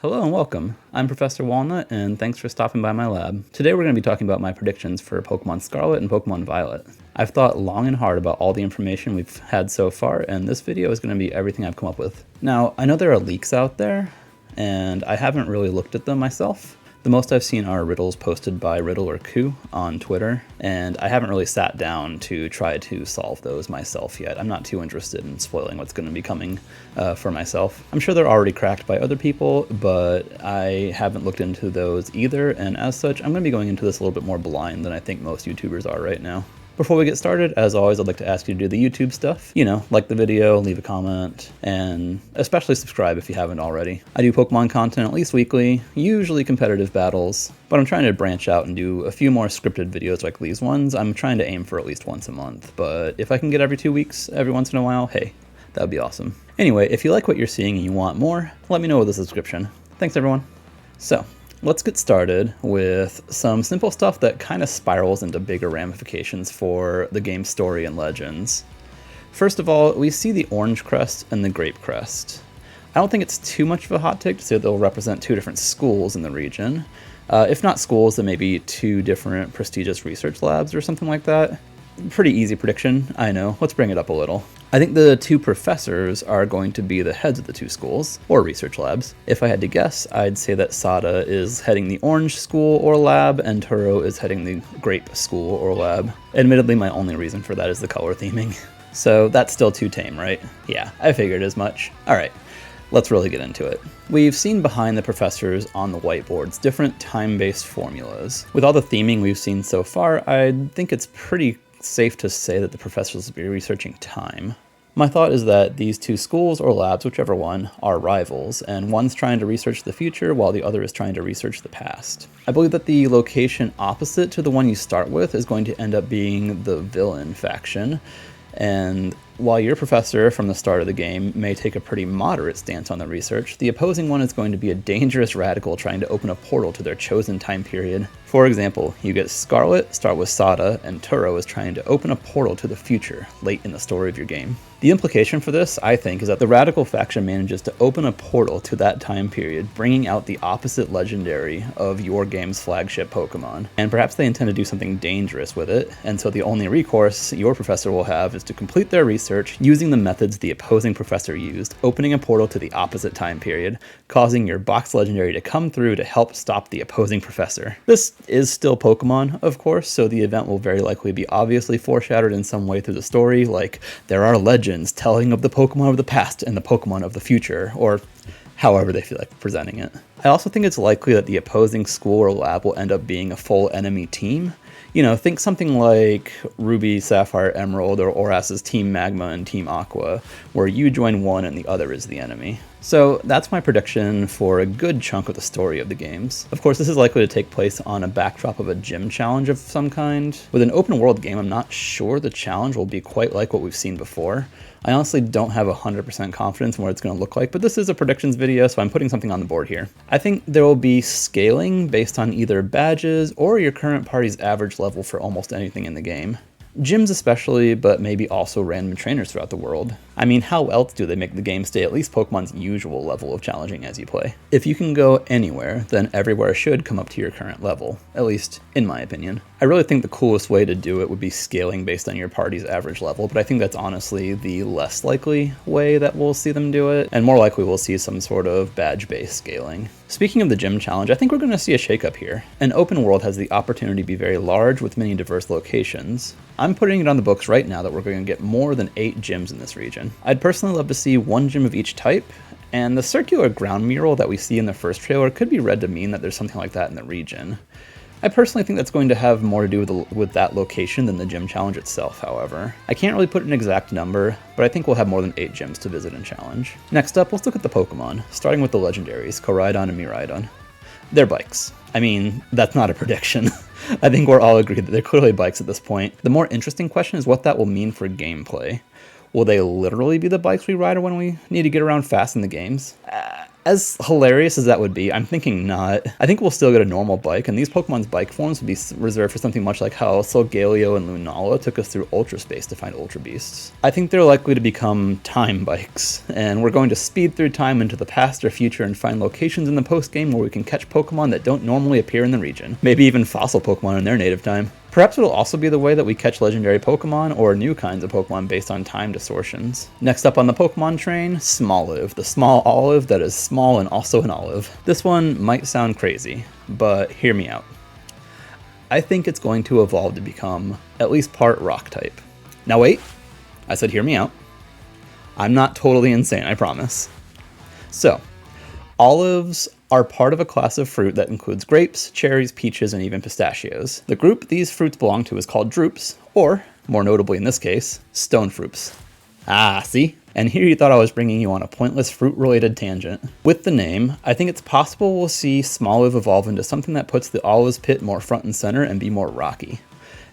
Hello and welcome. I'm Professor Walnut, and thanks for stopping by my lab. Today we're going to be talking about my predictions for Pokemon Scarlet and Pokemon Violet. I've thought long and hard about all the information we've had so far, and this video is going to be everything I've come up with. Now, I know there are leaks out there, and I haven't really looked at them myself. The most I've seen are riddles posted by Riddle or Coup on Twitter, and I haven't really sat down to try to solve those myself yet. I'm not too interested in spoiling what's going to be coming for myself. I'm sure they're already cracked by other people, but I haven't looked into those either, and as such, I'm going to be going into this a little bit more blind than I think most YouTubers are right now. Before we get started, as always, I'd like to ask you to do the YouTube stuff. You know, like the video, leave a comment, and especially subscribe if you haven't already. I do Pokemon content at least weekly, usually competitive battles, but I'm trying to branch out and do a few more scripted videos like these ones. I'm trying to aim for at least once a month, but if I can get every 2 weeks, every once in a while, hey, that would be awesome. Anyway, if you like what you're seeing and you want more, let me know with a subscription. Thanks, everyone. So, let's get started with some simple stuff that kind of spirals into bigger ramifications for the game's story and legends. First of all, we see the orange crest and the grape crest. I don't think it's too much of a hot take to say they'll represent two different schools in the region. If not schools, then maybe two different prestigious research labs or something like that. Pretty easy prediction, I know. Let's bring it up a little. I think the two professors are going to be the heads of the two schools, or research labs. If I had to guess, I'd say that Sada is heading the orange school or lab, and Turo is heading the grape school or lab. Admittedly, my only reason for that is the color theming. So that's still too tame, right? Yeah, I figured as much. Alright, let's really get into it. We've seen behind the professors on the whiteboards different time-based formulas. With all the theming we've seen so far, I think it's pretty safe to say that the professors will be researching time. My thought is that these two schools or labs, whichever one, are rivals, and one's trying to research the future while the other is trying to research the past. I believe that the location opposite to the one you start with is going to end up being the villain faction, and while your professor from the start of the game may take a pretty moderate stance on the research, the opposing one is going to be a dangerous radical trying to open a portal to their chosen time period. For example, you get Scarlet, start with Sada, and Turo is trying to open a portal to the future late in the story of your game. The implication for this, I think, is that the radical faction manages to open a portal to that time period, bringing out the opposite legendary of your game's flagship Pokemon. And perhaps they intend to do something dangerous with it, and so the only recourse your professor will have is to complete their research using the methods the opposing professor used, opening a portal to the opposite time period, causing your box legendary to come through to help stop the opposing professor. This is still Pokemon, of course, so the event will very likely be obviously foreshadowed in some way through the story, like there are legends telling of the Pokemon of the past and the Pokemon of the future, or however they feel like presenting it. I also think it's likely that the opposing school or lab will end up being a full enemy team. You know, think something like Ruby, Sapphire, Emerald, or Oras's Team Magma and Team Aqua, where you join one and the other is the enemy. So that's my prediction for a good chunk of the story of the games. Of course, this is likely to take place on a backdrop of a gym challenge of some kind. With an open world game, I'm not sure the challenge will be quite like what we've seen before. I honestly don't have 100% confidence in what it's going to look like, but this is a predictions video, so I'm putting something on the board here. I think there will be scaling based on either badges or your current party's average level for almost anything in the game. Gyms especially, but maybe also random trainers throughout the world. I mean, how else do they make the game stay at least Pokemon's usual level of challenging as you play? If you can go anywhere, then everywhere should come up to your current level, at least in my opinion. I really think the coolest way to do it would be scaling based on your party's average level, but I think that's honestly the less likely way that we'll see them do it, and more likely we'll see some sort of badge-based scaling. Speaking of the gym challenge, I think we're going to see a shakeup here. An open world has the opportunity to be very large with many diverse locations. I'm putting it on the books right now that we're going to get more than 8 gyms in this region. I'd personally love to see one gym of each type, and the circular ground mural that we see in the first trailer could be read to mean that there's something like that in the region. I personally think that's going to have more to do with that location than the gym challenge itself, however. I can't really put an exact number, but I think we'll have more than 8 gyms to visit and challenge. Next up, let's look at the Pokemon, starting with the legendaries, Koraidon and Miraidon. They're bikes. I mean, that's not a prediction. I think we're all agreed that they're clearly bikes at this point. The more interesting question is what that will mean for gameplay. Will they literally be the bikes we ride when we need to get around fast in the games? As hilarious as that would be, I'm thinking not. I think we'll still get a normal bike, and these Pokemon's bike forms would be reserved for something much like how Solgaleo and Lunala took us through Ultra Space to find Ultra Beasts. I think they're likely to become time bikes, and we're going to speed through time into the past or future and find locations in the post-game where we can catch Pokemon that don't normally appear in the region. Maybe even fossil Pokemon in their native time. Perhaps it'll also be the way that we catch legendary Pokemon or new kinds of Pokemon based on time distortions. Next up on the Pokemon train, Smoliv, the small olive that is small and also an olive. This one might sound crazy, but hear me out. I think it's going to evolve to become at least part rock type. Now wait, I said hear me out. I'm not totally insane, I promise. So, olives are part of a class of fruit that includes grapes, cherries, peaches, and even pistachios. The group these fruits belong to is called drupes, or, more notably in this case, stone fruits. Ah, see? And here you thought I was bringing you on a pointless fruit-related tangent. With the name, I think it's possible we'll see Smoliv evolve into something that puts the olive's pit more front and center and be more rocky.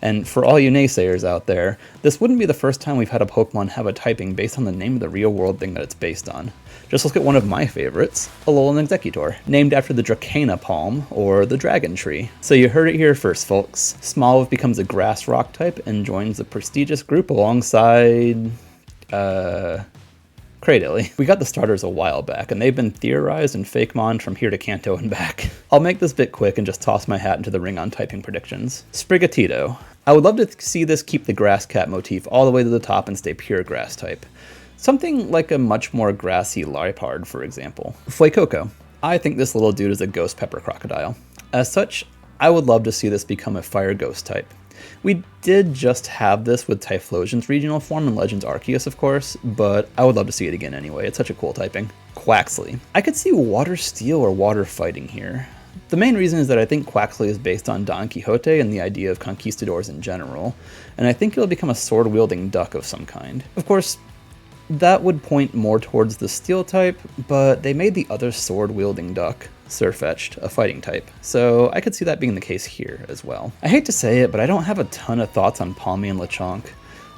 And for all you naysayers out there, this wouldn't be the first time we've had a Pokemon have a typing based on the name of the real-world thing that it's based on. Just look at one of my favorites, Alolan Exeggutor, named after the Dracana palm, or the dragon tree. So you heard it here first, folks. Smoliv becomes a grass rock type and joins the prestigious group alongside... Cradily. We got the starters a while back, and they've been theorized and Fakemon from here to Kanto and back. I'll make this bit quick and just toss my hat into the ring on typing predictions. Sprigatito. I would love to see this keep the grass cat motif all the way to the top and stay pure grass type. Something like a much more grassy Liepard, for example. Fuecoco. I think this little dude is a ghost pepper crocodile. As such, I would love to see this become a fire ghost type. We did just have this with Typhlosion's regional form in Legends Arceus, of course, but I would love to see it again anyway. It's such a cool typing. Quaxly. I could see water steel or water fighting here. The main reason is that I think Quaxly is based on Don Quixote and the idea of conquistadors in general, and I think it'll become a sword-wielding duck of some kind. Of course, that would point more towards the steel type, but they made the other sword-wielding duck, Sirfetch'd, a fighting type, so I could see that being the case here as well. I hate to say it, but I don't have a ton of thoughts on Pawmi and Lechonk.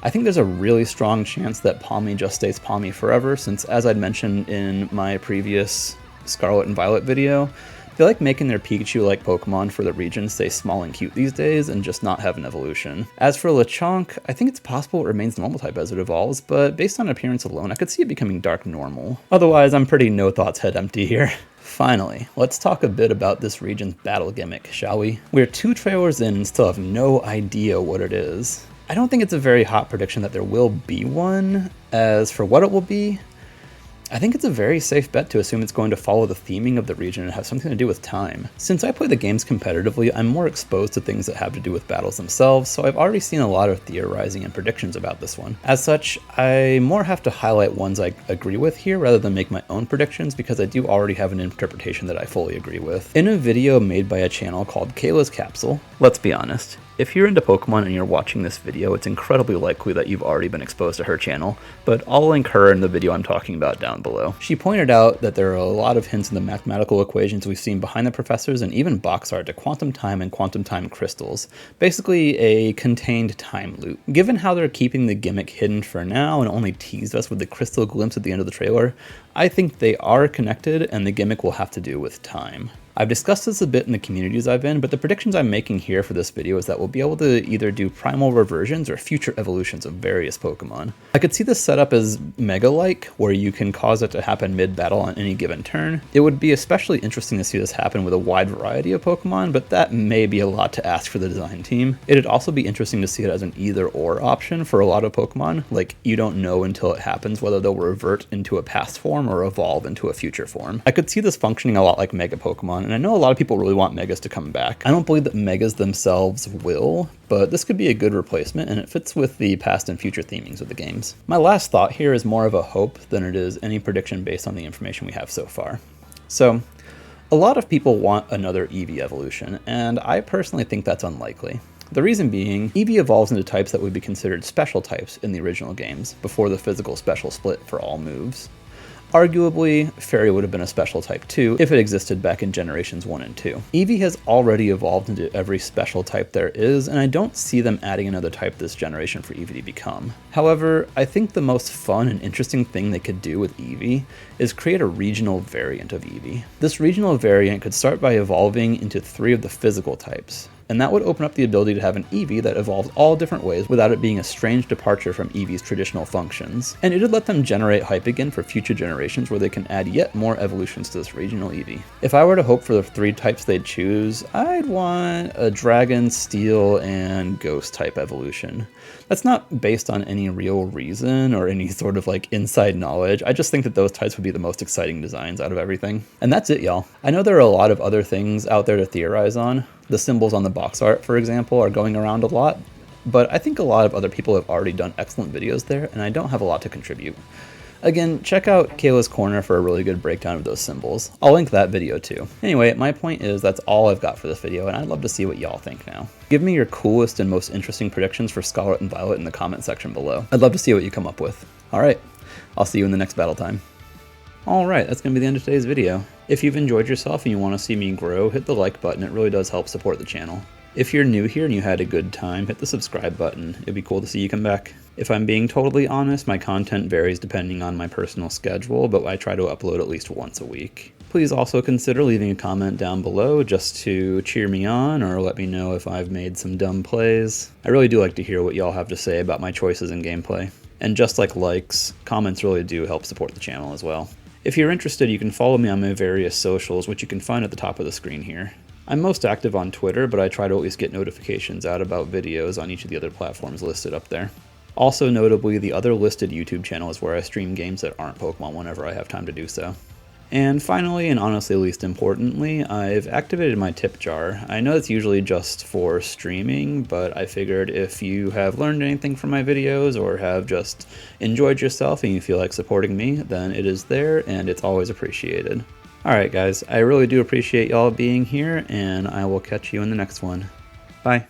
I think there's a really strong chance that Pawmi just stays Pawmi forever, since as I'd mentioned in my previous Scarlet and Violet video, they like making their Pikachu-like Pokemon for the region stay small and cute these days and just not have an evolution. As for Lechonk, I think it's possible it remains normal type as it evolves, but based on appearance alone, I could see it becoming dark normal. Otherwise, I'm pretty no thoughts head empty here. Finally, let's talk a bit about this region's battle gimmick, shall we? We're 2 trailers in and still have no idea what it is. I don't think it's a very hot prediction that there will be one. As for what it will be, I think it's a very safe bet to assume it's going to follow the theming of the region and have something to do with time. Since I play the games competitively, I'm more exposed to things that have to do with battles themselves, so I've already seen a lot of theorizing and predictions about this one. As such, I more have to highlight ones I agree with here rather than make my own predictions, because I do already have an interpretation that I fully agree with. In a video made by a channel called Kayla's Capsule, let's be honest, if you're into Pokemon and you're watching this video, it's incredibly likely that you've already been exposed to her channel, but I'll link her in the video I'm talking about down below. She pointed out that there are a lot of hints in the mathematical equations we've seen behind the professors and even box art to quantum time and quantum time crystals, basically a contained time loop. Given how they're keeping the gimmick hidden for now and only teased us with the crystal glimpse at the end of the trailer, I think they are connected and the gimmick will have to do with time. I've discussed this a bit in the communities I've in, but the predictions I'm making here for this video is that we'll be able to either do primal reversions or future evolutions of various Pokemon. I could see this setup as Mega-like, where you can cause it to happen mid-battle on any given turn. It would be especially interesting to see this happen with a wide variety of Pokemon, but that may be a lot to ask for the design team. It'd also be interesting to see it as an either-or option for a lot of Pokemon, like you don't know until it happens whether they'll revert into a past form or evolve into a future form. I could see this functioning a lot like Mega Pokemon, and I know a lot of people really want Megas to come back. I don't believe that Megas themselves will, but this could be a good replacement, and it fits with the past and future themings of the games. My last thought here is more of a hope than it is any prediction based on the information we have so far. So, a lot of people want another Eevee evolution, and I personally think that's unlikely. The reason being, Eevee evolves into types that would be considered special types in the original games, before the physical special split for all moves. Arguably, Fairy would have been a special type too if it existed back in generations 1 and 2. Eevee has already evolved into every special type there is, and I don't see them adding another type this generation for Eevee to become. However, I think the most fun and interesting thing they could do with Eevee is create a regional variant of Eevee. This regional variant could start by evolving into 3 of the physical types, and that would open up the ability to have an Eevee that evolves all different ways without it being a strange departure from Eevee's traditional functions. And it'd let them generate hype again for future generations where they can add yet more evolutions to this regional Eevee. If I were to hope for the 3 types they'd choose, I'd want a Dragon, Steel, and Ghost type evolution. That's not based on any real reason or any sort of like inside knowledge. I just think that those types would be the most exciting designs out of everything. And that's it, y'all. I know there are a lot of other things out there to theorize on. The symbols on the box art, for example, are going around a lot, but I think a lot of other people have already done excellent videos there, and I don't have a lot to contribute. Again, check out Kayla's Corner for a really good breakdown of those symbols. I'll link that video too. Anyway, my point is that's all I've got for this video, and I'd love to see what y'all think now. Give me your coolest and most interesting predictions for Scarlet and Violet in the comment section below. I'd love to see what you come up with. Alright, I'll see you in the next battle time. Alright, that's going to be the end of today's video. If you've enjoyed yourself and you want to see me grow, hit the like button, it really does help support the channel. If you're new here and you had a good time, hit the subscribe button, it'd be cool to see you come back. If I'm being totally honest, my content varies depending on my personal schedule, but I try to upload at least once a week. Please also consider leaving a comment down below just to cheer me on or let me know if I've made some dumb plays. I really do like to hear what y'all have to say about my choices in gameplay. And just like likes, comments really do help support the channel as well. If you're interested, you can follow me on my various socials, which you can find at the top of the screen here. I'm most active on Twitter, but I try to at least get notifications out about videos on each of the other platforms listed up there. Also notably, the other listed YouTube channel is where I stream games that aren't Pokemon whenever I have time to do so. And finally, and honestly least importantly, I've activated my tip jar. I know it's usually just for streaming, but I figured if you have learned anything from my videos or have just enjoyed yourself and you feel like supporting me, then it is there and it's always appreciated. Alright guys, I really do appreciate y'all being here, and I will catch you in the next one. Bye.